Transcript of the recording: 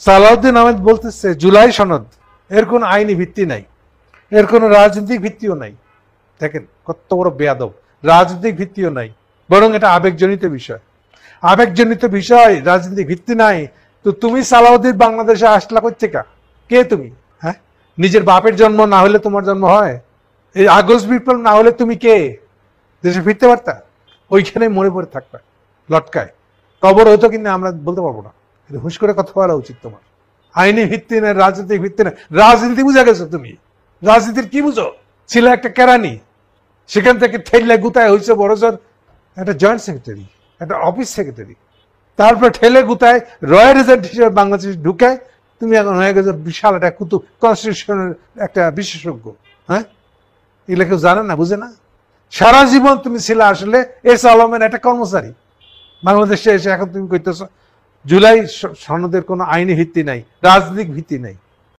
সালাউদ্দিন আহমেদ বলতেছে জুলাই সনদ এর কোনো আইনি ভিত্তি নাই, এর কোনো রাজনৈতিক ভিত্তিও নাই। দেখেন কত বড় বেয়াদব, রাজনৈতিক ভিত্তিও নাই, বরং এটা আবেগজনিত বিষয়। আবেগজনিত বিষয়, রাজনৈতিক ভিত্তি নাই। তো তুমি সালাউদ্দিন বাংলাদেশে আসলা কোথেকে? কে তুমি? হ্যাঁ, নিজের বাপের জন্ম না হলে তোমার জন্ম হয়? এই আগস্ট বিপ্লব না হলে তুমি কে? দেশে ফিরতে পারতা? ওইখানে মরে পড়ে থাকবে লটকায়। কবর হয়তো কিন্তু আমরা বলতে পারবো না। হুশ করে কথা বলা উচিত তোমার। আইনি ভিত্তি নেই, রাজনৈতিক ভিত্তি নেই। রাজনীতি বুঝা গেছো তুমি? রাজনীতির কি বুঝো? ছিল একটা কেরানি, সেখান থেকে ঠেলে গুতায় হয়েছে বড়জোর একটা জয়েন্ট সেক্রেটারি, একটা অফিস সেক্রেটারি, তারপর ঠেলে গুতায় রয়্যাল এজেন্ট হিসেবে বাংলাদেশ ঢুকায় তুমি এখন হয়ে গেছো বিশাল একটা কুতুব, কনস্টিটিউশনের একটা বিশেষজ্ঞ। হ্যাঁ, এগুলো কেউ জানে না, বুঝে না। সারা জীবন তুমি ছিলে আসলে এস আলমের একটা কর্মচারী। বাংলাদেশে এসে এখন তুমি কইতেছ জুলাই সনদের কোনো আইনি ভিত্তি নাই, রাজনৈতিক ভিত্তি নাই।